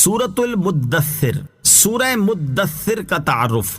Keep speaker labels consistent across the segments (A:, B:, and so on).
A: سورۃ المدثر، سورہ مدثر کا تعارف۔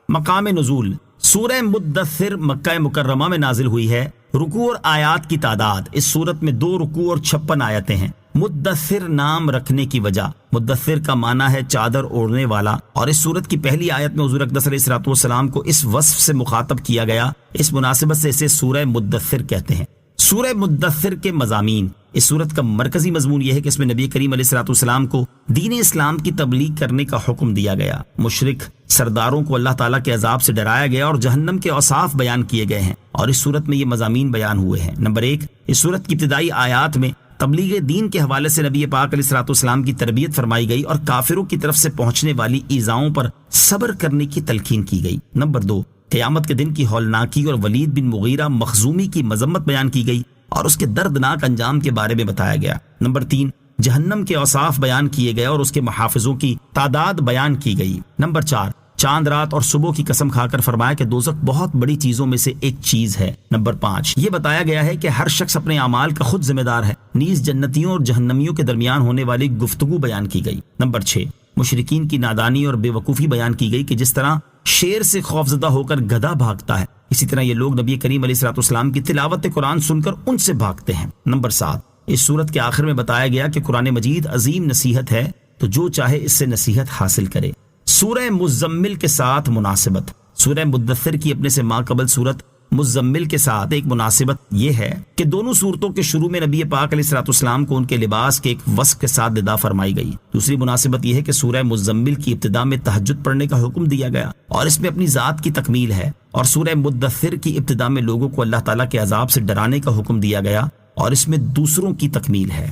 A: مقام نزول، سورہ مدثر مکہ مکرمہ میں نازل ہوئی ہے۔ رکوع اور آیات کی تعداد، اس صورت میں 2 رکوع اور 56 آیتیں ہیں۔ مدثر نام رکھنے کی وجہ، مدثر کا معنی ہے چادر اوڑھنے والا، اور اس صورت کی پہلی آیت میں حضور اقدس علیہ الصلوۃ والسلام کو اس وصف سے مخاطب کیا گیا، اس مناسبت سے اسے سورہ مدثر کہتے ہیں۔ سورہ مدثر کے مضامین، اس صورت کا مرکزی مضمون یہ ہے کہ اس میں نبی کریم علیہ الصلوۃ والسلام کو دین اسلام کی تبلیغ کرنے کا حکم دیا گیا، مشرک سرداروں کو اللہ تعالیٰ کے عذاب سے ڈرایا گیا اور جہنم کے اوصاف بیان کیے گئے ہیں، اور اس صورت میں یہ مضامین بیان ہوئے ہیں۔ نمبر 1، اس صورت کی ابتدائی آیات میں تبلیغ دین کے حوالے سے نبی پاک علیہ الصلوۃ والسلام کی تربیت فرمائی گئی اور کافروں کی طرف سے پہنچنے والی ایذاؤں پر صبر کرنے کی تلقین کی گئی۔ نمبر 2، قیامت کے دن کی ہولناکی اور ولید بن مغیرہ مخزومی کی مذمت بیان کی گئی اور اس کے دردناک انجام کے بارے میں بتایا گیا۔ نمبر 3، جہنم کے اوصاف بیان کیے گئے اور اس کے محافظوں کی تعداد بیان کی گئی۔ نمبر 4، چاند رات اور صبح کی قسم کھا کر فرمایا کہ دوزخ بہت بڑی چیزوں میں سے ایک چیز ہے۔ نمبر 5، یہ بتایا گیا ہے کہ ہر شخص اپنے اعمال کا خود ذمہ دار ہے۔ نیز جنتیوں اور جہنمیوں کے درمیان ہونے والی گفتگو بیان کی گئی۔ نمبر 6، مشرکین کی نادانی اور بے وقوفی بیان کی گئی کہ جس طرح شیر سے خوفزدہ ہو کر گدھا بھاگتا ہے، اسی طرح یہ لوگ نبی کریم علیہ الصلوۃ والسلام کی تلاوت قرآن سن کر ان سے بھاگتے ہیں۔ نمبر 7، اس صورت کے آخر میں بتایا گیا کہ قرآن مجید عظیم نصیحت ہے، تو جو چاہے اس سے نصیحت حاصل کرے۔ سورہ مزمل کے ساتھ مناسبت، سورہ مدثر کی اپنے سے ماقبل سورت مزمل کے ساتھ ایک مناسبت یہ ہے کہ دونوں صورتوں کے شروع میں نبی پاک علیہ الصلوۃ والسلام کو ان کے لباس کے ایک وصف کے ساتھ ندا فرمائی گئی۔ دوسری مناسبت یہ ہے کہ سورہ مزمل کی ابتدا میں تہجد پڑھنے کا حکم دیا گیا اور اس میں اپنی ذات کی تکمیل ہے، اور سورہ مدثر کی ابتدا میں لوگوں کو اللہ تعالیٰ کے عذاب سے ڈرانے کا حکم دیا گیا اور اس میں دوسروں کی تکمیل ہے۔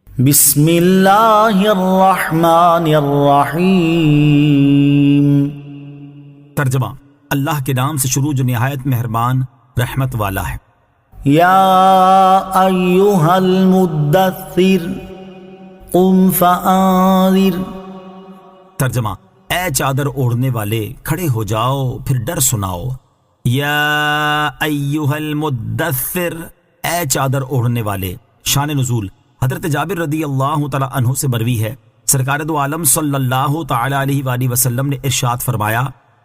B: بسم اللہ الرحمن الرحیم۔
A: ترجمہ، اللہ کے نام سے شروع جو نہایت مہربان رحمت والا ہے۔
B: یا ایہا المدثر قم فانذر۔
A: ترجمہ، اے چادر اوڑھنے والے کھڑے ہو جاؤ پھر ڈر سناؤ۔ یا ایہا المدثر، اے چادر اوڑھنے والے۔ شان نزول، حضرت جابر رضی اللہ تعالی عنہ سے مروی ہے، سرکار دو عالم صلی اللہ تعالی علیہ وآلہ وسلم نے ارشاد فرمایا،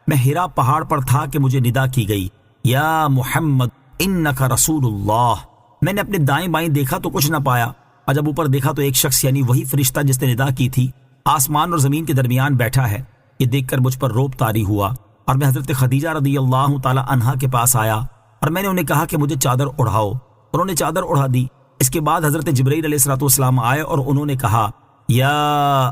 A: میں ہرا پہاڑ پر تھا کہ مجھے ندا کی گئی، یا محمد انک رسول اللہ۔ میں نے اپنے دائیں بائیں دیکھا تو کچھ نہ پایا، اور جب اوپر دیکھا تو ایک شخص یعنی وہی فرشتہ جس نے ندا کی تھی آسمان اور زمین کے درمیان بیٹھا ہے۔ یہ دیکھ کر مجھ پر روب طاری ہوا اور میں حضرت خدیجہ رضی اللہ تعالی عنہا کے پاس آیا اور میں نے انہیں کہا کہ مجھے چادر اڑھاؤ۔ انہوں نے چادر اڑھا دی۔ اس کے بعد حضرت جبرائیل علیہ الصلوۃ والسلام آئے اور انہوں نے کہا، یا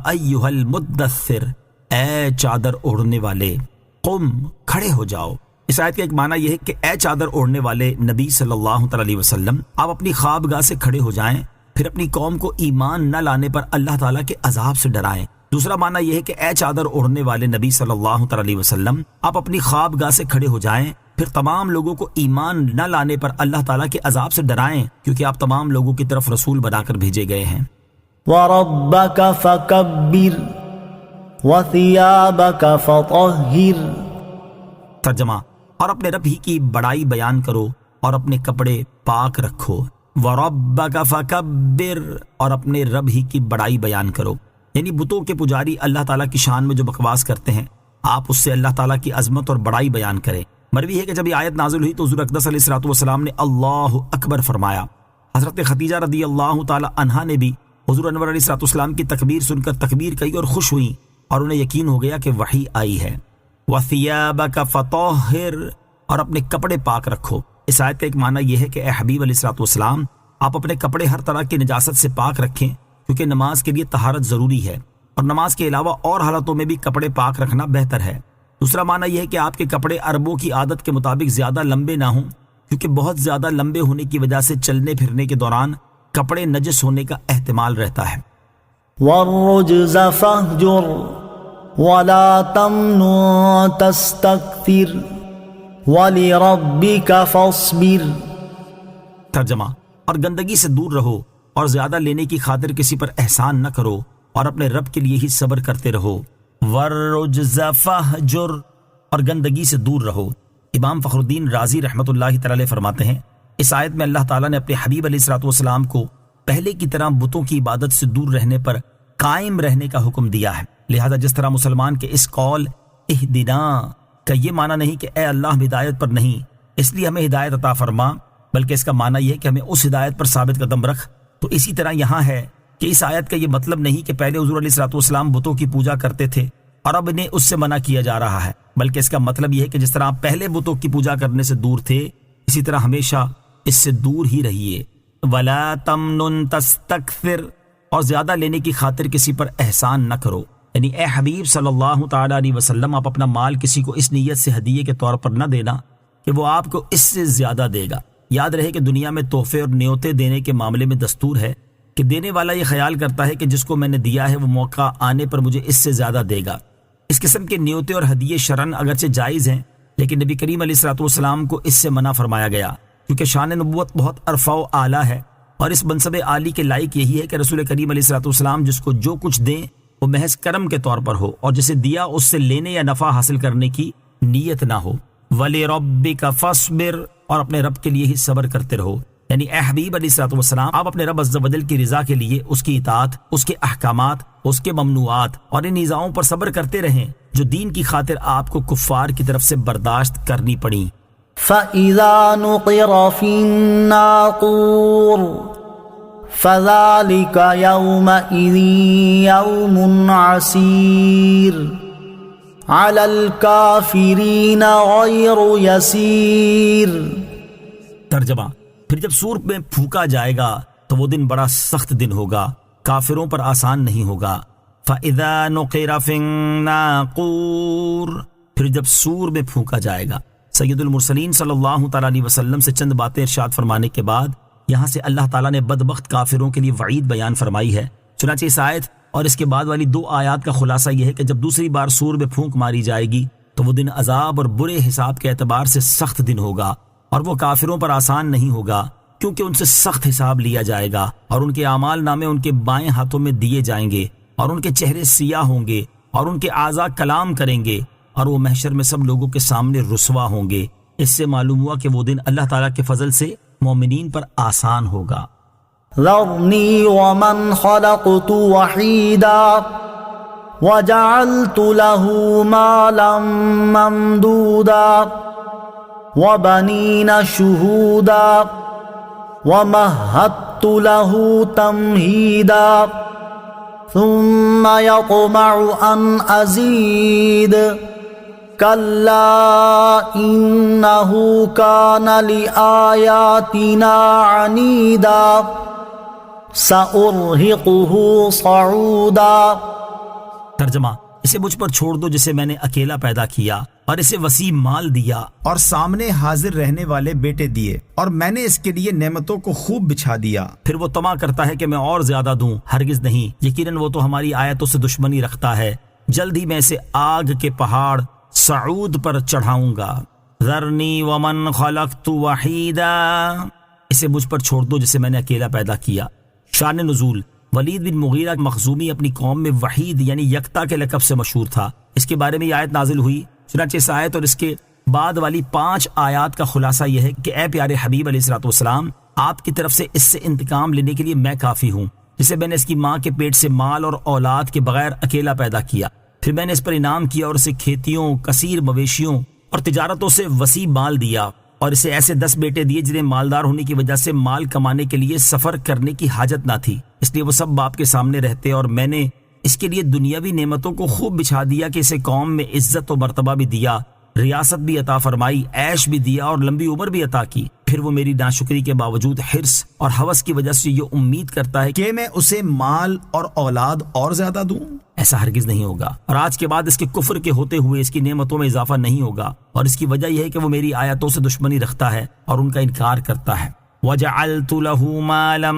A: ایھا المدثر، اے چادر اوڑھنے والے، قم، کھڑے ہو جاؤ۔ اس آیت کا ایک معنی یہ ہے کہ اے چادر اوڑھنے والے نبی صلی اللہ تعالی علیہ وسلم، آپ اپنی خوابگاہ سے کھڑے ہو جائیں، پھر اپنی قوم کو ایمان نہ لانے پر اللہ تعالیٰ کے عذاب سے ڈرائیں۔ دوسرا معنی یہ ہے کہ اے چادر اوڑھنے والے نبی صلی اللہ تعالی علیہ وسلم، آپ اپنی خوابگاہ سے کھڑے ہو جائیں، پھر تمام لوگوں کو ایمان نہ لانے پر اللہ تعالیٰ کے عذاب سے ڈرائیں، کیونکہ آپ تمام لوگوں کی طرف رسول بنا کر بھیجے گئے ہیں۔
B: وَرَبَّكَ فَكَبِّرْ وَثِيَابَكَ فَطَهِّرْ۔
A: ترجمہ، اور اپنے رب ہی کی بڑائی بیان کرو اور اپنے کپڑے پاک رکھو۔ وَرَبَّكَ فَكَبِّرْ، اور اپنے رب ہی کی بڑائی بیان کرو، یعنی بتوں کے پجاری اللہ تعالیٰ کی شان میں جو بکواس کرتے ہیں، آپ اس سے اللہ تعالیٰ کی عظمت اور بڑائی بیان کریں۔ مروی ہے کہ جب یہ آیت نازل ہوئی تو حضور اقدس علیہ الصلوۃ والسلام نے اللہ اکبر فرمایا۔ حضرت خدیجہ رضی اللہ تعالی عنہا نے بھی حضور انور علیہ الصلوۃ والسلام کی تکبیر سن کر تکبیر کہی اور خوش ہوئیں، اور انہیں یقین ہو گیا کہ وحی آئی ہے۔ وَثِيَابَكَ فَطَهِّرْ، اور اپنے کپڑے پاک رکھو۔ اس آیت کا ایک معنی یہ ہے کہ اے حبیب علیہ الصلوۃ والسلام، آپ اپنے کپڑے ہر طرح کی نجاست سے پاک رکھیں، کیونکہ نماز کے لیے طہارت ضروری ہے، اور نماز کے علاوہ اور حالتوں میں بھی کپڑے پاک رکھنا بہتر ہے۔ دوسرا معنی یہ ہے کہ آپ کے کپڑے عربوں کی عادت کے مطابق زیادہ لمبے نہ ہوں، کیونکہ بہت زیادہ لمبے ہونے کی وجہ سے چلنے پھرنے کے دوران کپڑے نجس ہونے کا احتمال رہتا ہے۔
B: وَالرُّجْزَ فَاهْجُرْ وَلَا تَمْنُن تَسْتَكْثِرْ وَلِرَبِّكَ فَاصْبِرْ۔
A: ترجمہ، اور گندگی سے دور رہو اور زیادہ لینے کی خاطر کسی پر احسان نہ کرو، اور اپنے رب کے لیے ہی صبر کرتے رہو۔ وَالرُّجْزَ فَاهْجُرْ، اور گندگی سے دور رہو۔ امام فخر الدین رازی رحمۃ اللہ تعالی فرماتے ہیں، اس آیت میں اللہ تعالیٰ نے اپنے حبیب علیہ الصلوۃ والسلام کو پہلے کی طرح بتوں کی عبادت سے دور رہنے پر قائم رہنے کا حکم دیا ہے۔ لہذا جس طرح مسلمان کے اس قول اہدنا کا یہ معنی نہیں کہ اے اللہ ہم ہدایت پر نہیں اس لیے ہمیں ہدایت عطا فرما، بلکہ اس کا معنی یہ ہے کہ ہمیں اس ہدایت پر ثابت قدم رکھ، تو اسی طرح یہاں ہے کہ اس آیت کا یہ مطلب نہیں کہ پہلے حضور علیہ الصلوۃ والسلام بتوں کی پوجا کرتے تھے اور اب انہیں اس سے منع کیا جا رہا ہے، بلکہ اس کا مطلب یہ ہے کہ جس طرح آپ پہلے بتوں کی پوجا کرنے سے دور تھے اسی طرح ہمیشہ اس سے دور ہی رہیے۔ وَلَا تَمْنُن تَسْتَكْثِرْ، اور زیادہ لینے کی خاطر کسی پر احسان نہ کرو، یعنی اے حبیب صلی اللہ تعالیٰ علیہ وسلم آپ اپنا مال کسی کو اس نیت سے ہدیے کے طور پر نہ دینا کہ وہ آپ کو اس سے زیادہ دے گا۔ یاد رہے کہ دنیا میں تحفے اور نیوتے دینے کے معاملے میں دستور ہے کہ دینے والا یہ خیال کرتا ہے کہ جس کو میں نے دیا ہے وہ موقع آنے پر مجھے اس سے زیادہ دے گا۔ اس قسم کے نیوتے اور ہدیے شرعاً اگرچہ جائز ہیں، لیکن نبی کریم علیہ الصلوۃ والسلام کو اس سے منع فرمایا گیا، کیونکہ شان نبوت بہت ارفع و اعلیٰ ہے، اور اس منصب عالی کے لائق یہی ہے کہ رسول کریم علیہ الصلوۃ والسلام جس کو جو کچھ دیں وہ محض کرم کے طور پر ہو، اور جسے دیا اس سے لینے یا نفع حاصل کرنے کی نیت نہ ہو۔ وَلِرَبِّكَ فَاصْبِرْ، اور اپنے رب کے لیے ہی صبر کرتے رہو، یعنی اے حبیب علیہ الصلوۃ والسلام آپ اپنے رب عز و جل کی رضا کے لیے اس کی اطاعت، اس کے احکامات، اس کے ممنوعات اور ان ایذاؤں پر صبر کرتے رہیں جو دین کی خاطر آپ کو کفار کی طرف سے برداشت کرنی پڑیں۔
B: فَإِذَا نُقِرَ فِي النَّاقُورِ فَذَلِكَ يَوْمَئِذٍ يَوْمٌ عَسِيرٌ عَلَى الْكَافِرِينَ غَيْرُ يَسِيرٌ۔
A: ترجمہ، پھر جب سور میں پھونکا جائے گا تو وہ دن بڑا سخت دن ہوگا، کافروں پر آسان نہیں ہوگا۔ فَإِذَا نُقِرَ فِي النَّاقُورِ، پھر جب سور میں پھونکا جائے گا۔ سید المرسلین صلی اللہ تعالیٰ علیہ وسلم سے چند باتیں ارشاد فرمانے کے بعد یہاں سے اللہ تعالیٰ نے بدبخت کافروں کے لیے وعید بیان فرمائی ہے۔ چنانچہ اس آیت اور اس کے بعد والی 2 آیات کا خلاصہ یہ ہے کہ جب دوسری بار سور میں پھونک ماری جائے گی تو وہ دن عذاب اور برے حساب کے اعتبار سے سخت دن ہوگا، اور وہ کافروں پر آسان نہیں ہوگا، کیونکہ ان سے سخت حساب لیا جائے گا، اور ان کے اعمال نامے ان کے بائیں ہاتھوں میں دیے جائیں گے، اور ان کے چہرے سیاہ ہوں گے، اور ان کے اعضاء کلام کریں گے، اور وہ محشر میں سب لوگوں کے سامنے رسوا ہوں گے۔ اس سے معلوم ہوا کہ وہ دن اللہ تعالیٰ کے فضل سے مومنین پر آسان ہوگا۔
B: ذرنی ومن خلقت وحیدا وجعلت له مالا ممدودا وبنین شہودا ومہدت له تمہیدا ثم يطمع ان ازید كلا إنه كان لآياتنا عنيدا سأرهقه صعودا۔
A: ترجمہ، اسے مجھ پر چھوڑ دو جسے میں نے اکیلا پیدا کیا اور اسے وسیع مال دیا
C: اور سامنے حاضر رہنے والے بیٹے دیے، اور میں نے اس کے لیے نعمتوں کو خوب بچھا دیا۔
A: پھر وہ طمع کرتا ہے کہ میں اور زیادہ دوں، ہرگز نہیں، یقیناً وہ تو ہماری آیتوں سے دشمنی رکھتا ہے، جلد ہی میں اسے آگ کے پہاڑ سعود پر چڑھاؤں گا۔ ذرنی ومن خلقت وحیدا، اسے مجھ پر چھوڑ دو جسے میں نے اکیلا پیدا کیا۔ شان نزول، ولید بن مغیرہ مخزومی اپنی قوم میں وحید یعنی یکتا کے لقب سے مشہور تھا۔ اس کے بارے میں یہ آیت نازل ہوئی، چنانچہ اس آیت اور اس کے بعد والی 5 آیات کا خلاصہ یہ ہے کہ اے پیارے حبیب علیہ الصلوۃ والسلام آپ کی طرف سے اس سے انتقام لینے کے لیے میں کافی ہوں، جسے میں نے اس کی ماں کے پیٹ سے مال اور اولاد کے بغیر اکیلا پیدا کیا، پھر میں نے اس پر انعام کیا اور اسے کھیتیوں، کثیر مویشیوں اور تجارتوں سے وسیع مال دیا، اور اسے ایسے 10 بیٹے دیے جنہیں مالدار ہونے کی وجہ سے مال کمانے کے لیے سفر کرنے کی حاجت نہ تھی، اس لیے وہ سب باپ کے سامنے رہتے، اور میں نے اس کے لیے دنیاوی نعمتوں کو خوب بچھا دیا کہ اسے قوم میں عزت و مرتبہ بھی دیا، ریاست بھی عطا فرمائی، عیش بھی دیا اور لمبی عمر بھی عطا کی۔ پھر وہ میری ناشکری کے باوجود حرص اور ہوس کی وجہ سے یہ امید کرتا ہے
C: کہ میں اسے مال اور اولاد اور زیادہ دوں۔
A: ایسا ہرگز نہیں ہوگا، اور آج کے بعد اس کے کفر کے ہوتے ہوئے اس کی نعمتوں میں اضافہ نہیں ہوگا، اور اس کی وجہ یہ ہے کہ وہ میری آیاتوں سے دشمنی رکھتا ہے اور ان کا انکار کرتا ہے۔ وَجَعَلْتُ لَهُ مَالًا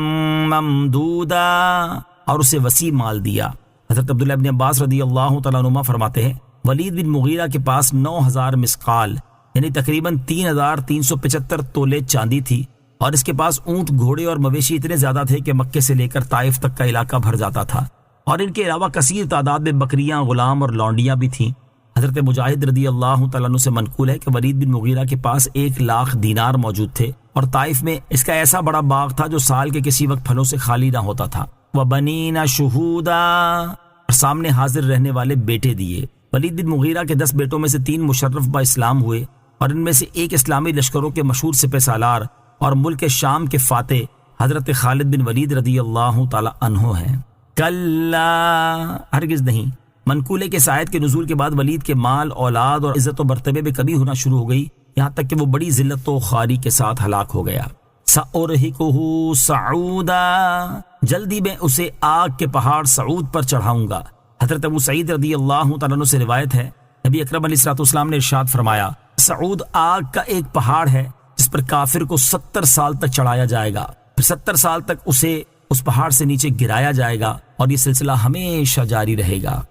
A: مَمْدُودًا، اور اسے وسیع مال دیا۔ حضرت عبداللہ ابن عباس رضی اللہ تعالیٰ عنہ فرماتے ہیں ولید بن مغیرہ کے پاس 9000 مسقال یعنی تقریباً 3375 تولے چاندی تھی، اور اس کے پاس اونٹ، گھوڑے اور مویشی اتنے زیادہ تھے کہ مکے سے لے کر طائف تک کا علاقہ بھر جاتا تھا، اور ان کے علاوہ کثیر تعداد میں بکریاں، غلام اور لونڈیاں بھی تھیں۔ حضرت مجاہد رضی اللہ تعالیٰ عنہ سے منقول ہے کہ ولید بن مغیرہ کے پاس 1,00,000 دینار موجود تھے، اور طائف میں اس کا ایسا بڑا باغ تھا جو سال کے کسی وقت پھلوں سے خالی نہ ہوتا تھا۔ وبنین شہودا، اور سامنے حاضر رہنے والے بیٹے دیے۔ ولید بن مغیرہ کے 10 بیٹوں میں سے 3 مشرف با اسلام ہوئے، اور ان میں سے ایک اسلامی لشکروں کے مشہور سپہ سالار اور ملک شام کے فاتح حضرت خالد بن ولید رضی اللہ تعالی عنہ ہیں۔ کلا، ہرگز نہیں۔ منقولے کے آیت کے نزول کے بعد ولید کے مال، اولاد اور عزت و مرتبے میں کمی ہونا شروع ہو گئی، یہاں تک کہ وہ بڑی ذلت و خواری کے ساتھ ہلاک ہو گیا۔ سأرہقہ صعودا، جلدی میں اسے آگ کے پہاڑ سعود پر چڑھاؤں گا۔ حضرت ابو سعید رضی اللہ تعالیٰ عنہ سے روایت ہے، نبی اکرم علیہ الصلوۃ والسلام نے ارشاد فرمایا، سعود آگ کا ایک پہاڑ ہے جس پر کافر کو 70 سال تک چڑھایا جائے گا، پھر 70 سال تک اسے اس پہاڑ سے نیچے گرایا جائے گا، اور یہ سلسلہ ہمیشہ جاری رہے گا۔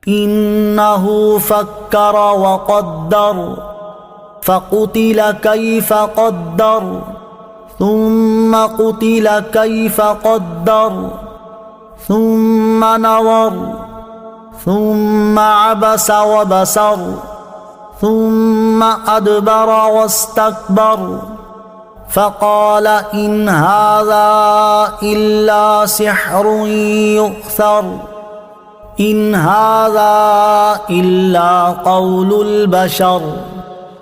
B: انه فکر وقدر فقتل کیف قدر ثم قتل کیف قدر ثم نظر ثم عبس وبسر ثم ادبر واستكبر فقال ان هذا الا سحر يؤثر ان هذا الا قول البشر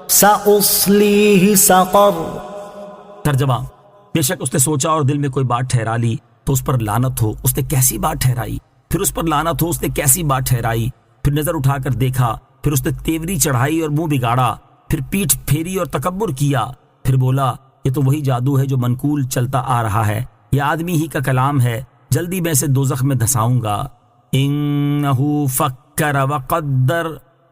B: سأصليه سقر۔
A: ترجمہ، بے شک اس نے سوچا اور دل میں کوئی بات ٹھہرا لی تو اس پر لعنت ہو، اس نے کیسی بات ٹھہرائی، پھر اس پر لعنت ہو، اس نے کیسی بات ٹھہرائی، پھر نظر اٹھا کر دیکھا، پھر اس نے تیوری چڑھائی اور منہ بگاڑا، پھر پیٹھ پھیری اور تکبر کیا، پھر بولا یہ تو وہی جادو ہے جو منقول چلتا آ رہا ہے، یہ آدمی ہی کا کلام ہے، جلدی میں اسے دوزخ میں دھساؤں گا۔ انہو فکر وقدر،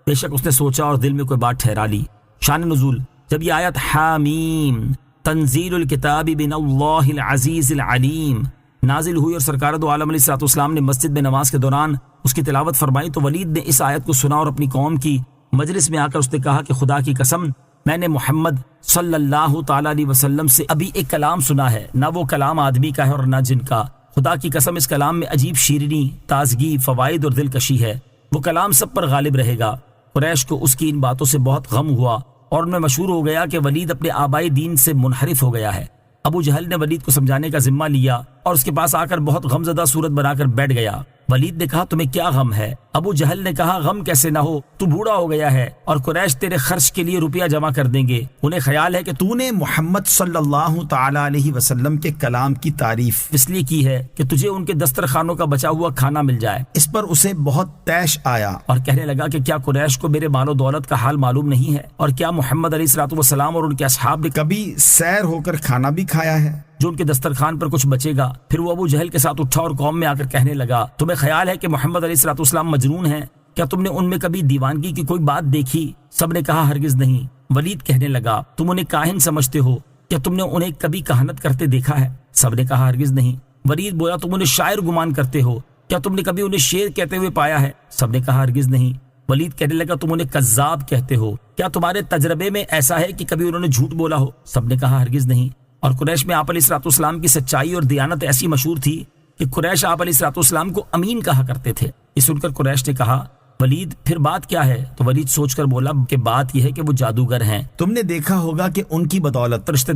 A: بے شک اس نے سوچا اور دل میں کوئی بات ٹھہرا لی۔ شان نزول، جب یہ آیت حامیم تنزیل الکتاب من اللہ العزیز العلیم نازل ہوئی اور سرکار دو عالم علیہ الصلوۃ والسلام نے مسجد میں نماز کے دوران اس کی تلاوت فرمائی تو ولید نے اس آیت کو سنا اور اپنی قوم کی مجلس میں آ کر اس نے کہا کہ خدا کی قسم میں نے محمد صلی اللہ تعالی علیہ وسلم سے ابھی ایک کلام سنا ہے، نہ وہ کلام آدمی کا ہے اور نہ جن کا، خدا کی قسم اس کلام میں عجیب شیرینی، تازگی، فوائد اور دلکشی ہے، وہ کلام سب پر غالب رہے گا۔ قریش کو اس کی ان باتوں سے بہت غم ہوا اور ان میں مشہور ہو گیا کہ ولید اپنے آبائی دین سے منحرف ہو گیا ہے۔ ابو جہل نے ولید کو سمجھانے کا ذمہ لیا اور اس کے پاس آ کر بہت غمزدہ صورت بنا کر بیٹھ گیا۔ ولید نے کہا تمہیں کیا غم ہے؟ ابو جہل نے کہا غم کیسے نہ ہو، تو بوڑھا ہو گیا ہے اور قریش تیرے خرچ کے لیے روپیہ جمع کر دیں گے، انہیں خیال ہے کہ
C: تو نے محمد صلی اللہ تعالی علیہ وسلم کے کلام کی تعریف
A: اس لیے کی ہے کہ تجھے ان کے دسترخوانوں کا بچا ہوا کھانا مل جائے۔
C: اس پر اسے بہت طیش آیا
A: اور کہنے لگا کہ کیا قریش کو میرے مال و دولت کا حال معلوم نہیں ہے، اور کیا محمد علیہ الصلوۃ والسلام اور ان کے اصحاب نے
C: کبھی سیر ہو کر کھانا بھی کھایا ہے
A: جو ان کے دسترخوان پر کچھ بچے گا؟ پھر وہ ابو جہل کے ساتھ اٹھا اور قوم میں آ کر کہنے لگا تمہیں خیال ہے کہ محمد علیہ الصلوۃ والسلام مجنون ہیں؟ کیا تم نے ان میں کبھی دیوانگی کی کوئی بات دیکھی؟ سب نے کہا ہرگز نہیں۔ ولید کہنے لگا تم انہیں کاہن سمجھتے ہو، کیا تم نے انہیں کبھی کہانت کرتے دیکھا ہے؟ سب نے کہا ہرگز نہیں۔ ولید بولا تم انہیں شاعر گمان کرتے ہو، کیا تم نے کبھی انہیں شعر کہتے ہوئے پایا ہے؟ سب نے کہا ہرگز نہیں۔ ولید کہنے لگا تم انہیں کذاب کہتے ہو، کیا تمہارے تجربے میں ایسا ہے کہ کبھی انہوں نے جھوٹ بولا ہو؟ سب نے کہا ہرگز نہیں۔ اور قریش میں آپ علیہ الصلوۃ والسلام کی سچائی اور دیانت ایسی مشہور تھی کہ قریش آپ علیہ الصلوۃ والسلام کو امین کہا کرتے تھے۔ یہ سن کر قریش نے کہا ولید پھر بات کیا ہے؟ تو ولید سوچ کر بولا کہ بات یہ ہے کہ وہ جادوگر ہیں۔
C: تم نے دیکھا ہوگا کہ ان کی بدولت
A: رشتہ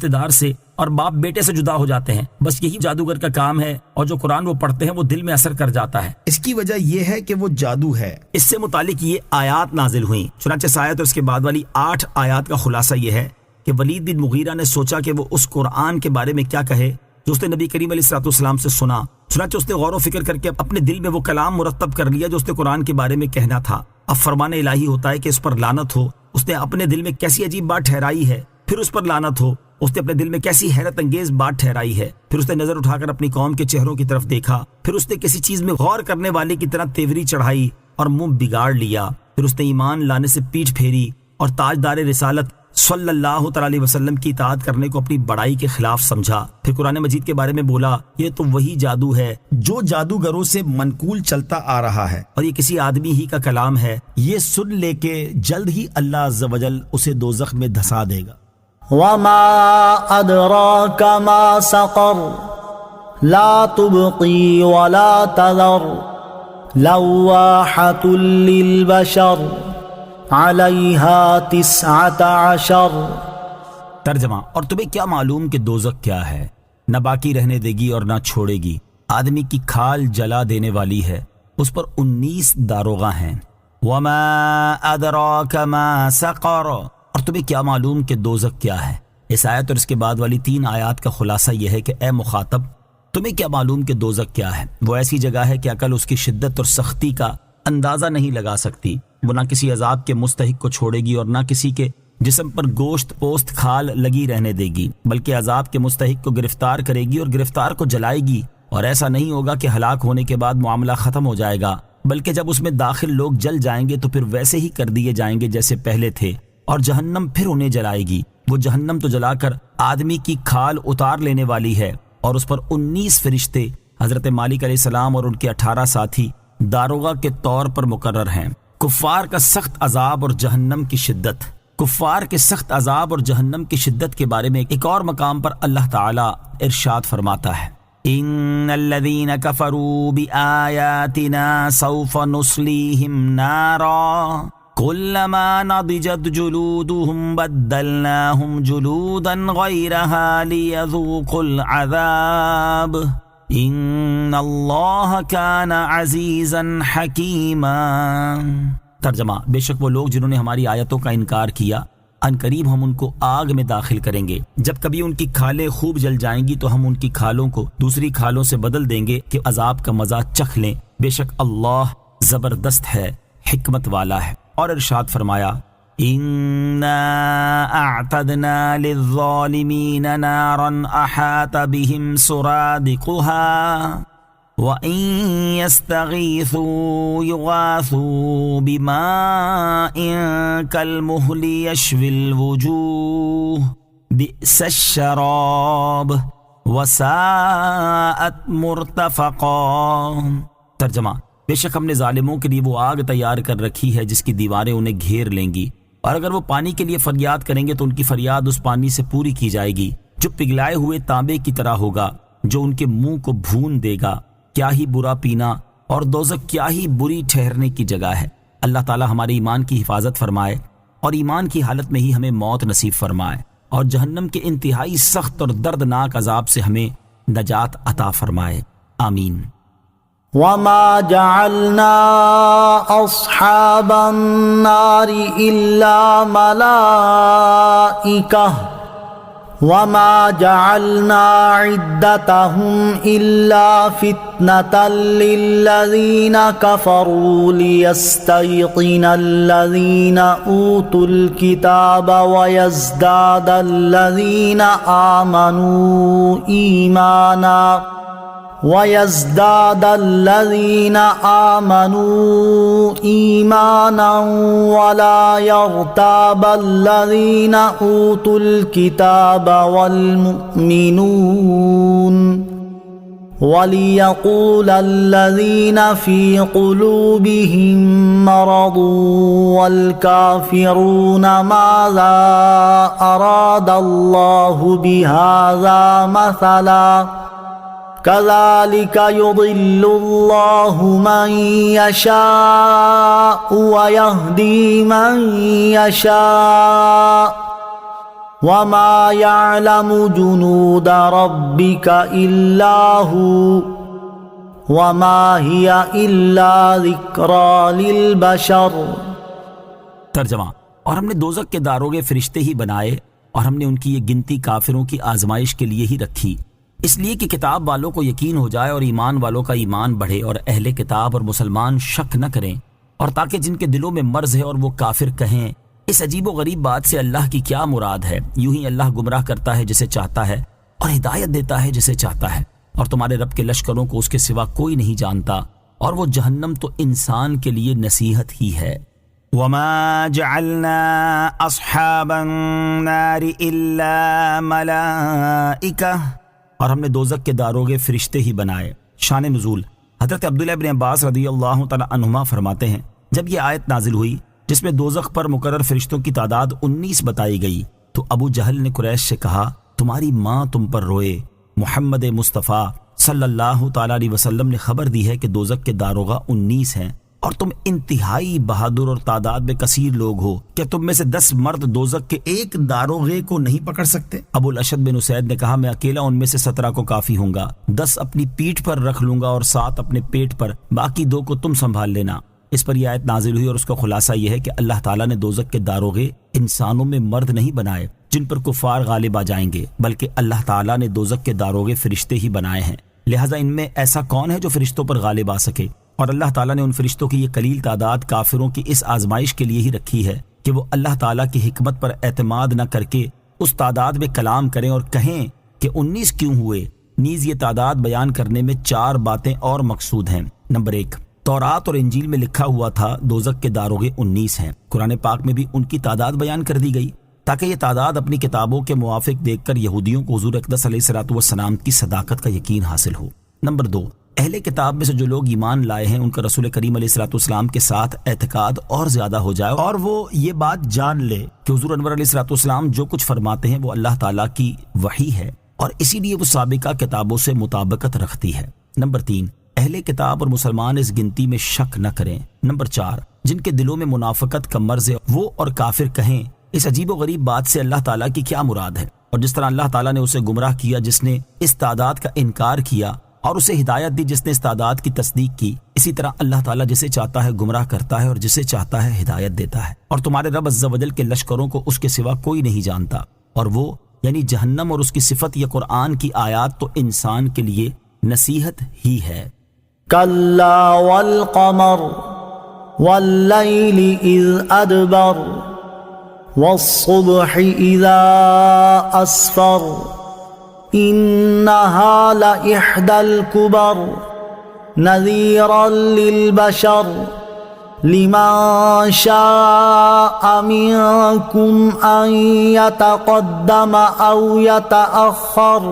A: دار سے اور باپ بیٹے سے جدا ہو جاتے ہیں، بس یہی جادوگر کا کام ہے، اور جو قرآن وہ پڑھتے ہیں وہ دل میں اثر کر جاتا ہے۔
C: اس کی وجہ یہ ہے کہ وہ جادو ہے۔
A: اس سے متعلق یہ آیات نازل ہوئیں، چنانچہ اس آیت اور اس کے بعد والی 8 آیات کا خلاصہ یہ ہے کہ ولید بن مغیرہ نے سوچا کہ وہ اس قرآن کے بارے میں کیا کہے جو اس نے نبی کریم علیہ الصلوۃ والسلام سے سنا، چنانچہ اس نے غور و فکر کر کے اپنے دل میں وہ کلام مرتب کر لیا جو اس نے قرآن کے بارے میں کہنا تھا۔ اب فرمان الہی ہوتا ہے کہ اس پر لعنت ہو، اس نے اپنے دل میں کیسی عجیب بات ٹھہرائی ہے، پھر اس پر لعنت ہو، اس نے اپنے دل میں کیسی حیرت انگیز بات ٹھہرائی ہے، پھر اس نے نظر اٹھا کر اپنی قوم کے چہروں کی طرف دیکھا، پھر اس نے کسی چیز میں غور کرنے والے کی طرح تیوری چڑھائی اور منہ بگاڑ لیا، پھر اس نے ایمان لانے سے پیٹھ پھیری اور تاجدار رسالت صلی اللہ تعالی علیہ وسلم کی اطاعت کرنے کو اپنی بڑائی کے خلاف سمجھا، پھر قرآن مجید کے بارے میں بولا یہ تو وہی جادو ہے
C: جو جادوگروں سے منقول چلتا آ رہا ہے،
A: اور یہ کسی آدمی ہی کا کلام ہے،
C: یہ سن لے کے جلد ہی اللہ عز و جل اسے دوزخ میں دھسا دے گا۔
B: وما ادراک ما سقر لا تبقی ولا تذر لواحۃ للبشر علیہا 19۔
A: ترجمہ، اور تمہیں کیا معلوم کہ دوزخ کیا ہے؟ نہ باقی رہنے دے گی اور نہ چھوڑے گی، آدمی کی کھال جلا دینے والی ہے، اس پر 19 داروغہ ہیں۔ وما ادراک ما سقر، اور تمہیں کیا معلوم کہ دوزخ کیا ہے؟ اس آیت اور اس کے بعد والی 3 آیات کا خلاصہ یہ ہے کہ اے مخاطب، تمہیں کیا معلوم کہ دوزخ کیا ہے؟ وہ ایسی جگہ ہے کہ عقل اس کی شدت اور سختی کا اندازہ نہیں لگا سکتی۔ وہ نہ کسی عذاب کے مستحق کو چھوڑے گی اور نہ کسی کے جسم پر گوشت پوست کھال لگی رہنے دے گی، بلکہ عذاب کے مستحق کو گرفتار کرے گی اور گرفتار کو جلائے گی۔ اور ایسا نہیں ہوگا کہ ہلاک ہونے کے بعد معاملہ ختم ہو جائے گا، بلکہ جب اس میں داخل لوگ جل جائیں گے تو پھر ویسے ہی کر دیے جائیں گے جیسے پہلے تھے، اور جہنم پھر انہیں جلائے گی۔ وہ جہنم تو جلا کر آدمی کی کھال اتار لینے والی ہے، اور اس پر 19 فرشتے حضرت مالک علیہ السلام اور ان کے 18 ساتھی داروغہ کے طور پر مقرر ہیں۔ کفار کا سخت عذاب اور جہنم کی شدت۔ کفار کے سخت عذاب اور جہنم کی شدت کے بارے میں ایک اور مقام پر اللہ تعالی ارشاد فرماتا ہے، ان الذين كفروا بآياتنا سوف نصليهم نارا كلما نضجت جلودهم بدلناهم جلودا غيرها ليذوقوا العذاب ان اللہ کان عزیزا حکیما۔ ترجمہ، بے شک وہ لوگ جنہوں نے ہماری آیتوں کا انکار کیا، ان قریب ہم ان کو آگ میں داخل کریں گے۔ جب کبھی ان کی کھالیں خوب جل جائیں گی تو ہم ان کی کھالوں کو دوسری کھالوں سے بدل دیں گے کہ عذاب کا مزہ چکھ لیں۔ بے شک اللہ زبردست ہے، حکمت والا ہے۔ اور ارشاد فرمایا، اِنَّا أَعْتَدْنَا لِلظَّالِمِينَ نَارًا أَحَاطَ بِهِمْ سُرَادِقُهَا وَإِن يَسْتَغِيثُوا يُغَاثُوا بِمَاءٍ كَالْمُهْلِ يَشْوِي الْوُجُوهَ بِئْسَ الشَّرَابُ وَسَاءَتْ مُرْتَفَقًا۔ ترجمہ، بے شک ہم نے ظالموں کے لیے وہ آگ تیار کر رکھی ہے جس کی دیواریں انہیں گھیر لیں گی، اور اگر وہ پانی کے لیے فریاد کریں گے تو ان کی فریاد اس پانی سے پوری کی جائے گی جو پگھلائے ہوئے تانبے کی طرح ہوگا، جو ان کے منہ کو بھون دے گا۔ کیا ہی برا پینا، اور دوزخ کیا ہی بری ٹھہرنے کی جگہ ہے۔ اللہ تعالی ہمارے ایمان کی حفاظت فرمائے، اور ایمان کی حالت میں ہی ہمیں موت نصیب فرمائے، اور جہنم کے انتہائی سخت اور دردناک عذاب سے ہمیں نجات عطا فرمائے، آمین۔
B: وما جعلنا اصحاب النار الا ملائکہ وما جعلنا عدتهم الا فتنة للذین کفروا لیستیقن الذین اوتوا الکتاب ویزداد الذین آمنوا ایمانا ولا يرتاب الذين أوتوا الكتاب والمؤمنون وليقول الذين في قلوبهم مرض والكافرون ماذا أراد الله بهذا مثلا كذلك يضل الله من يشاء ويهدي من يشاء وما يعلم جنود ربك إلا هو وما هي إلا ذكرى للبشر۔
A: ترجمہ، اور ہم نے دوزخ کے داروغے فرشتے ہی بنائے، اور ہم نے ان کی یہ گنتی کافروں کی آزمائش کے لیے ہی رکھی، اس لیے کہ کتاب والوں کو یقین ہو جائے اور ایمان والوں کا ایمان بڑھے، اور اہل کتاب اور مسلمان شک نہ کریں، اور تاکہ جن کے دلوں میں مرض ہے اور وہ کافر کہیں اس عجیب و غریب بات سے اللہ کی کیا مراد ہے۔ یوں ہی اللہ گمراہ کرتا ہے جسے چاہتا ہے اور ہدایت دیتا ہے جسے چاہتا ہے، اور تمہارے رب کے لشکروں کو اس کے سوا کوئی نہیں جانتا، اور وہ جہنم تو انسان کے لیے نصیحت ہی ہے۔ وما جعلنا اصحاب النار الا ملائکہ، اور ہم نے دوزخ کے داروغے فرشتے ہی بنائے۔ شان نزول، حضرت عبداللہ ابن عباس رضی اللہ تعالی عنہما فرماتے ہیں، جب یہ آیت نازل ہوئی جس میں دوزخ پر مقرر فرشتوں کی تعداد 19 بتائی گئی تو ابو جہل نے قریش سے کہا، تمہاری ماں تم پر روئے، محمد مصطفیٰ صلی اللہ تعالی علیہ وسلم نے خبر دی ہے کہ دوزخ کے داروغہ 19 ہیں، اور تم انتہائی بہادر اور تعداد میں کثیر لوگ ہو، کیا تم میں سے 10 مرد دوزخ کے ایک داروغے کو نہیں پکڑ سکتے؟ ابو الاشد بن اسید نے کہا، میں اکیلا ان میں سے 17 کو کافی ہوں گا، 10 اپنی پیٹھ پر رکھ لوں گا اور 7 اپنے پیٹ پر، باقی 2 کو تم سنبھال لینا۔ اس پر یہ آیت نازل ہوئی اور اس کا خلاصہ یہ ہے کہ اللہ تعالیٰ نے دوزخ کے داروغے انسانوں میں مرد نہیں بنائے جن پر کفار غالب آ جائیں گے، بلکہ اللہ تعالیٰ نے دوزخ کے داروغے فرشتے ہی بنائے ہیں، لہٰذا ان میں ایسا کون ہے جو فرشتوں پر غالب آ سکے؟ اور اللہ تعالیٰ نے ان فرشتوں کی یہ قلیل تعداد کافروں کی اس آزمائش کے لیے ہی رکھی ہے کہ وہ اللہ تعالیٰ کی حکمت پر اعتماد نہ کر کے اس تعداد میں کلام کریں اور کہیں کہ 19 کیوں ہوئے۔ نیز یہ تعداد بیان کرنے میں 4 باتیں اور مقصود ہیں۔ نمبر 1، تورات اور انجیل میں لکھا ہوا تھا دوزخ کے داروغے 19 ہیں، قرآن پاک میں بھی ان کی تعداد بیان کر دی گئی تاکہ یہ تعداد اپنی کتابوں کے موافق دیکھ کر یہودیوں کو حضور اقدس علیہ الصلوۃ والسلام کی صداقت کا یقین حاصل ہو۔ نمبر 2، اہل کتاب میں سے جو لوگ ایمان لائے ہیں ان کا رسول کریم علیہ الصلوۃ والسلام کے ساتھ اعتقاد اور زیادہ ہو جائے اور وہ یہ بات جان لے کہ حضور انور علیہ الصلوۃ والسلام جو کچھ فرماتے ہیں وہ اللہ تعالیٰ کی وحی ہے اور اسی لیے وہ سابقہ کتابوں سے مطابقت رکھتی ہے۔ نمبر 3، اہل کتاب اور مسلمان اس گنتی میں شک نہ کریں۔ نمبر 4، جن کے دلوں میں منافقت کا مرض ہے وہ اور کافر کہیں اس عجیب و غریب بات سے اللہ تعالیٰ کی کیا مراد ہے، اور جس طرح اللہ تعالیٰ نے اسے گمراہ کیا جس نے اس تعداد کا انکار کیا اور اسے ہدایت دی جس نے اس تعداد کی تصدیق کی، اسی طرح اللہ تعالیٰ جسے چاہتا ہے گمراہ کرتا ہے اور جسے چاہتا ہے ہدایت دیتا ہے، اور تمہارے رب عز و جل کے لشکروں کو اس کے سوا کوئی نہیں جانتا، اور وہ یعنی جہنم اور اس کی صفت یا قرآن کی آیات تو انسان کے لیے نصیحت ہی ہے۔
B: کلا والقمر واللیل اذ ادبر والصبح اذا اسفر انہا لإحدى الكبر نذیرا للبشر لمن شاء منکم ان یتقدم او یتأخر۔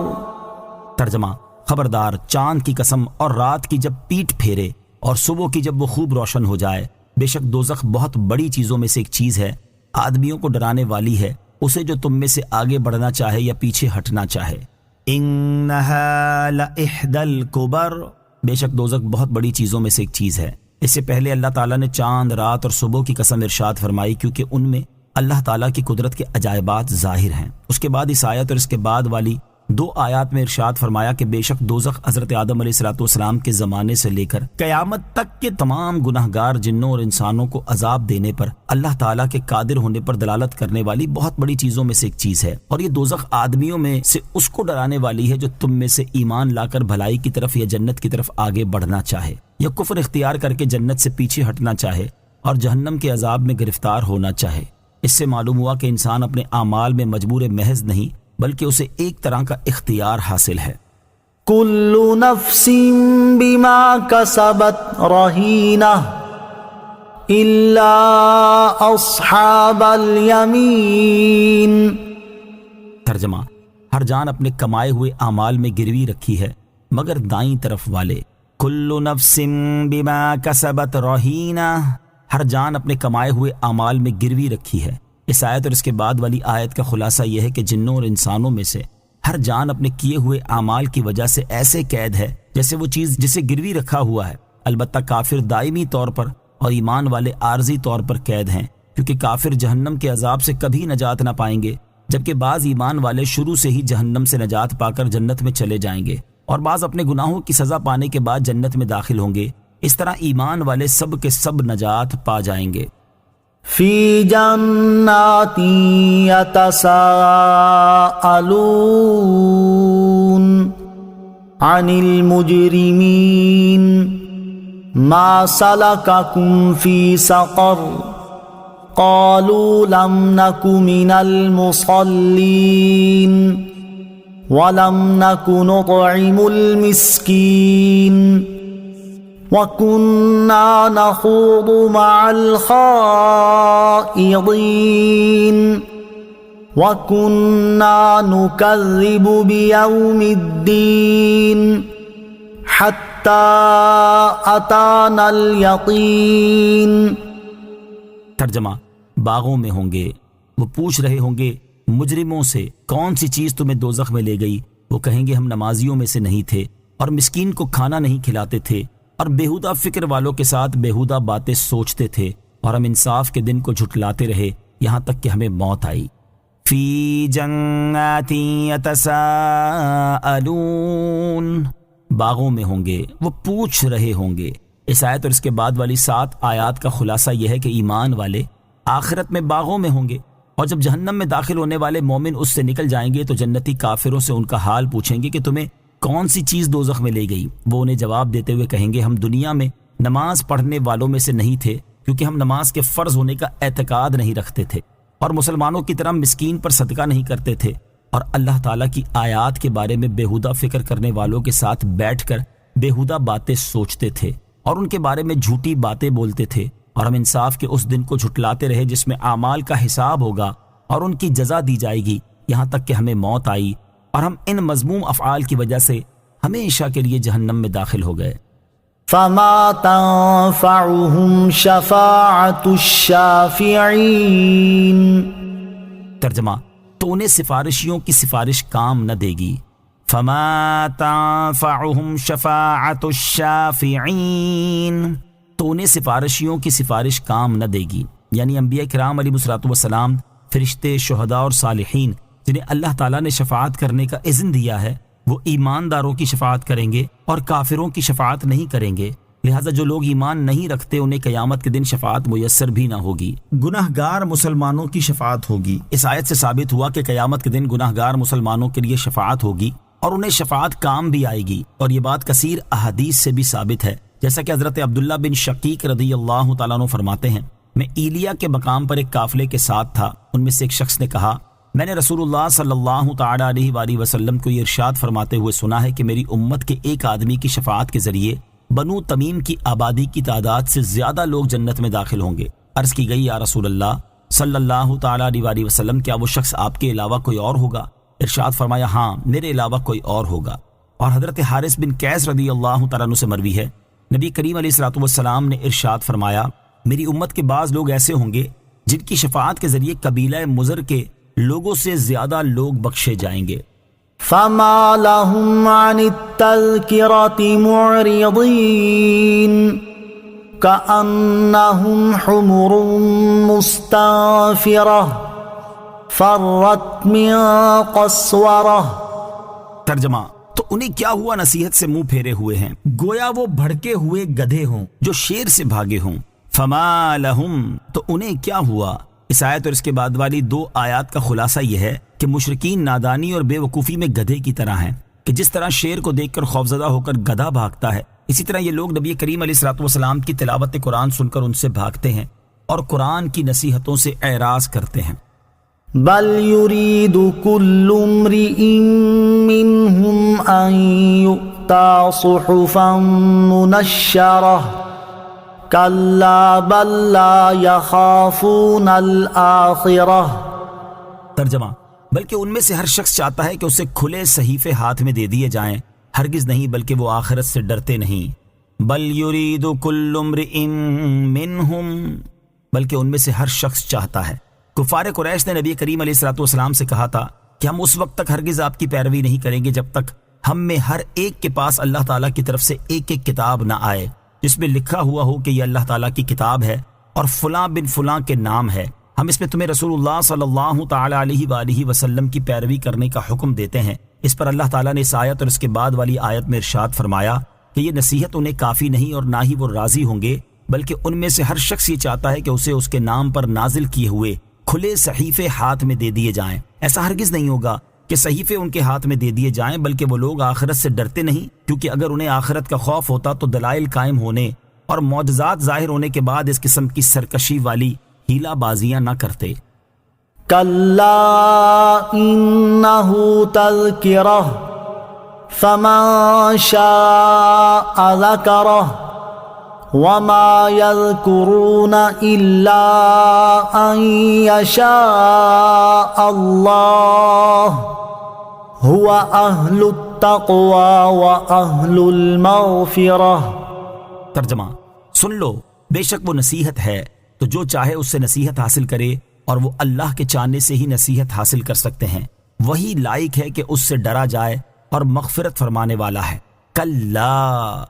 A: ترجمہ، خبردار چاند کی قسم اور رات کی جب پیٹ پھیرے اور صبح کی جب وہ خوب روشن ہو جائے، بے شک دوزخ بہت بڑی چیزوں میں سے ایک چیز ہے، آدمیوں کو ڈرانے والی ہے، اسے جو تم میں سے آگے بڑھنا چاہے یا پیچھے ہٹنا چاہے۔ انہا لإحدى الکبر، بے شک دوزخ بہت بڑی چیزوں میں سے ایک چیز ہے۔ اس سے پہلے اللہ تعالیٰ نے چاند، رات اور صبح کی قسم ارشاد فرمائی کیونکہ ان میں اللہ تعالیٰ کی قدرت کے عجائبات ظاہر ہیں۔ اس کے بعد اس آیت اور اس کے بعد والی 2 آیات میں ارشاد فرمایا کہ بے شک دوزخ حضرت آدم علیہ الصلوۃ والسلام کے زمانے سے لے کر قیامت تک کے تمام گناہگار جنوں اور انسانوں کو عذاب دینے پر اللہ تعالیٰ کے قادر ہونے پر دلالت کرنے والی بہت بڑی چیزوں میں سے ایک چیز ہے، اور یہ دوزخ آدمیوں میں سے اس کو ڈرانے والی ہے جو تم میں سے ایمان لا کر بھلائی کی طرف یا جنت کی طرف آگے بڑھنا چاہے یا کفر اختیار کر کے جنت سے پیچھے ہٹنا چاہے اور جہنم کے عذاب میں گرفتار ہونا چاہے۔ اس سے معلوم ہوا کہ انسان اپنے اعمال میں مجبور محض نہیں بلکہ اسے ایک طرح کا اختیار حاصل ہے۔
B: کل نفس بما کسبت رہینہ الا اصحاب الیمین۔
A: ترجمہ، ہر جان اپنے کمائے ہوئے اعمال میں گروی رکھی ہے مگر دائیں طرف والے۔ کل نفس بما کسبت رہینہ، ہر جان اپنے کمائے ہوئے اعمال میں گروی رکھی ہے۔ اس آیت اور اس کے بعد والی آیت کا خلاصہ یہ ہے کہ جنوں اور انسانوں میں سے ہر جان اپنے کیے ہوئے اعمال کی وجہ سے ایسے قید ہے جیسے وہ چیز جسے گروی رکھا ہوا ہے۔ البتہ کافر دائمی طور پر اور ایمان والے عارضی طور پر قید ہیں، کیونکہ کافر جہنم کے عذاب سے کبھی نجات نہ پائیں گے، جبکہ بعض ایمان والے شروع سے ہی جہنم سے نجات پا کر جنت میں چلے جائیں گے، اور بعض اپنے گناہوں کی سزا پانے کے بعد جنت میں داخل ہوں گے۔ اس طرح ایمان والے سب کے سب نجات پا جائیں گے۔
B: فی جنات یتساءلون عن المجرمین ما سلککم فی سقر قالوا لم نک من المصلین ولم نک نطعم المسکین وَكُنَّا نَخُوضُ مَعَ الْخَائِضِينَ وَكُنَّا نُكَذِّبُ بِيَوْمِ الدِّينِ حَتَّى أَتَانَا الْيَقِينَ۔
A: ترجمہ، باغوں میں ہوں گے، وہ پوچھ رہے ہوں گے مجرموں سے کون سی چیز تمہیں دوزخ میں لے گئی؟ وہ کہیں گے ہم نمازیوں میں سے نہیں تھے اور مسکین کو کھانا نہیں کھلاتے تھے اور بیہودہ فکر والوں کے ساتھ بیہودہ باتیں سوچتے تھے، اور ہم انصاف کے دن کو جھٹلاتے رہے یہاں تک کہ ہمیں موت آئی۔ فی جنات یتساءلون، باغوں میں ہوں گے، وہ پوچھ رہے ہوں گے۔ اس آیت اور اس کے بعد والی 7 آیات کا خلاصہ یہ ہے کہ ایمان والے آخرت میں باغوں میں ہوں گے، اور جب جہنم میں داخل ہونے والے مومن اس سے نکل جائیں گے تو جنتی کافروں سے ان کا حال پوچھیں گے کہ تمہیں کون سی چیز دوزخ میں لے گئی؟ وہ انہیں جواب دیتے ہوئے کہیں گے ہم دنیا میں نماز پڑھنے والوں میں سے نہیں تھے، کیونکہ ہم نماز کے فرض ہونے کا اعتقاد نہیں رکھتے تھے، اور مسلمانوں کی طرح مسکین پر صدقہ نہیں کرتے تھے، اور اللہ تعالیٰ کی آیات کے بارے میں بیہودہ فکر کرنے والوں کے ساتھ بیٹھ کر بیہودہ باتیں سوچتے تھے اور ان کے بارے میں جھوٹی باتیں بولتے تھے، اور ہم انصاف کے اس دن کو جھٹلاتے رہے جس میں اعمال کا حساب ہوگا اور ان کی جزا دی جائے گی، یہاں تک کہ ہمیں موت آئی اور ہم ان مذموم افعال کی وجہ سے ہمیشہ کے لیے جہنم میں داخل ہو گئے۔
B: فما تنفعهم شفاعة الشافعین،
A: ترجمہ، تو انہیں سفارشیوں کی سفارش کام نہ دے گی۔ فما تنفعهم شفاعة الشافعین، تو انہیں سفارشیوں کی سفارش کام نہ دے گی، یعنی انبیاء کرام علیہ الصلوۃ والسلام، فرشتے، شہداء اور صالحین جنہیں اللہ تعالیٰ نے شفاعت کرنے کا اذن دیا ہے، وہ ایمانداروں کی شفاعت کریں گے اور کافروں کی شفاعت نہیں کریں گے، لہٰذا جو لوگ ایمان نہیں رکھتے انہیں قیامت کے دن شفاعت میسر بھی نہ ہوگی۔
C: گناہ گار مسلمانوں کی شفاعت ہوگی۔
A: اس آیت سے ثابت ہوا کہ قیامت کے دن گناہ گار مسلمانوں کے لیے شفاعت ہوگی اور انہیں شفاعت کام بھی آئے گی، اور یہ بات کثیر احادیث سے بھی ثابت ہے، جیسا کہ حضرت عبداللہ بن شقیق رضی اللہ تعالیٰ عنہ فرماتے ہیں، میں ایلیا کے مقام پر ایک قافلے کے ساتھ تھا، ان میں سے ایک شخص نے کہا میں نے رسول اللہ صلی اللہ تعالیٰ علیہ وآلہ وسلم کو یہ ارشاد فرماتے ہوئے سنا ہے کہ میری امت کے ایک آدمی کی شفاعت کے ذریعے بنو تمیم کی آبادی کی تعداد سے زیادہ لوگ جنت میں داخل ہوں گے۔ عرض کی گئی یا رسول اللہ صلی اللہ تعالیٰ علیہ وآلہ وسلم، کیا وہ شخص آپ کے علاوہ کوئی اور ہوگا؟ ارشاد فرمایا ہاں، میرے علاوہ کوئی اور ہوگا۔ اور حضرت حارث بن قیس رضی اللہ تعالیٰ عنہ سے مروی ہے، نبی کریم علیہ الصلوۃ والسلام نے ارشاد فرمایا میری امت کے بعض لوگ ایسے ہوں گے جن کی شفاعت کے ذریعے قبیلہ مضر کے لوگوں سے زیادہ لوگ بخشے جائیں گے۔
B: فما لهم عن التذکرة معرضین كأنهم حمر مستنفرة فرت من قسورة۔
A: ترجمہ، تو انہیں کیا ہوا نصیحت سے منہ پھیرے ہوئے ہیں،
C: گویا وہ بھڑکے ہوئے گدھے ہوں۔
A: جو شیر سے بھاگے ہوں۔ فما لہم، تو انہیں کیا ہوا؟ اس آیت اور اس کے بعد والی 2 آیات کا خلاصہ یہ ہے کہ مشرکین نادانی اور بے وقوفی میں گدھے کی طرح ہیں، کہ جس طرح شیر کو دیکھ کر خوفزدہ ہو کر گدھا بھاگتا ہے، اسی طرح یہ لوگ نبی کریم علیہ الصلوۃ والسلام کی تلاوت قرآن سن کر ان سے بھاگتے ہیں اور قرآن کی نصیحتوں سے اعراض کرتے ہیں۔
B: بل يريد كل امرئ منهم ان يؤتى صحفا منشرة كلا بل لا يخافون الآخرة۔
A: ترجمہ، بلکہ ان میں سے ہر شخص چاہتا ہے کہ اسے کھلے صحیفے ہاتھ میں دے دیے جائیں، ہرگز نہیں بلکہ وہ آخرت سے ڈرتے نہیں۔ بل یرید کل امرئ منہم، بلکہ ان میں سے ہر شخص چاہتا ہے۔ کفار قریش نے نبی کریم علیہ الصلوۃ والسلام سے کہا تھا کہ ہم اس وقت تک ہرگز آپ کی پیروی نہیں کریں گے جب تک ہم میں ہر ایک کے پاس اللہ تعالیٰ کی طرف سے ایک ایک کتاب نہ آئے جس میں لکھا ہوا ہو کہ یہ اللہ تعالیٰ کی کتاب ہے اور فلاں بن فلاں کے نام ہے، ہم اس میں تمہیں رسول اللہ صلی اللہ تعالیٰ علیہ وآلہ وسلم کی پیروی کرنے کا حکم دیتے ہیں۔ اس پر اللہ تعالیٰ نے اس آیت اور اس کے بعد والی آیت میں ارشاد فرمایا کہ یہ نصیحت انہیں کافی نہیں اور نہ ہی وہ راضی ہوں گے، بلکہ ان میں سے ہر شخص یہ چاہتا ہے کہ اسے اس کے نام پر نازل کیے ہوئے کھلے صحیفے ہاتھ میں دے دیے جائیں۔ ایسا ہرگز نہیں ہوگا کہ صحیفے ان کے ہاتھ میں دے دیے جائیں، بلکہ وہ لوگ آخرت سے ڈرتے نہیں، کیونکہ اگر انہیں آخرت کا خوف ہوتا تو دلائل قائم ہونے اور معجزات ظاہر ہونے کے بعد اس قسم کی سرکشی والی ہیلا بازیاں نہ کرتے۔
B: کلا انہ تذکرہ فمن شاء ذکرہ وما يذكرون إلا أن يشاء الله هو أهل التقوى وأهل المغفرة۔
A: ترجمہ، سن لو، بے شک وہ نصیحت ہے تو جو چاہے اس سے نصیحت حاصل کرے، اور وہ اللہ کے چاہنے سے ہی نصیحت حاصل کر سکتے ہیں، وہی لائق ہے کہ اس سے ڈرا جائے اور مغفرت فرمانے والا ہے۔ کلا،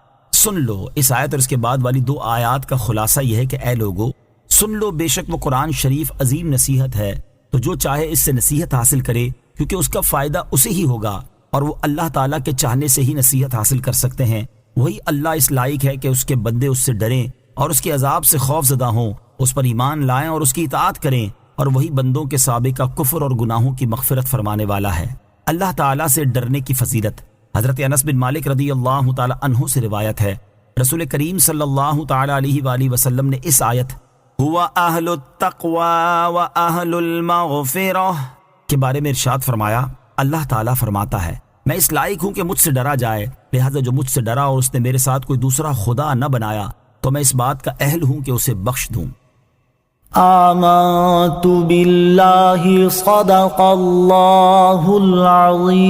A: سن لو. اس آیت اور اس کے بعد والی 2 آیات کا خلاصہ یہ ہے کہ اے لوگو سن لو، بے شک وہ قرآن شریف عظیم نصیحت ہے، تو جو چاہے اس سے نصیحت حاصل کرے کیونکہ اس کا فائدہ اسے ہی ہوگا، اور وہ اللہ تعالیٰ کے چاہنے سے ہی نصیحت حاصل کر سکتے ہیں. وہی اللہ اس لائق ہے کہ اس کے بندے اس سے ڈریں اور اس کے عذاب سے خوف زدہ ہوں، اس پر ایمان لائیں اور اس کی اطاعت کریں، اور وہی بندوں کے سابقہ کفر اور گناہوں کی مغفرت فرمانے والا ہے. اللہ تعالیٰ سے ڈرنے کی فضیلت حضرت انس بن مالک رضی اللہ تعالی عنہ سے روایت ہے، رسول کریم صلی اللہ تعالی علیہ وآلہ وسلم نے اس آیت ہوا اہل التقوی و اہل المغفرہ کے بارے میں ارشاد فرمایا، اللہ تعالیٰ فرماتا ہے میں اس لائق ہوں کہ مجھ سے ڈرا جائے، لہذا جو مجھ سے ڈرا اور اس نے میرے ساتھ کوئی دوسرا خدا نہ بنایا تو میں اس بات کا اہل ہوں کہ اسے بخش دوں.
B: آمنت باللہ صدق اللہ العظیم.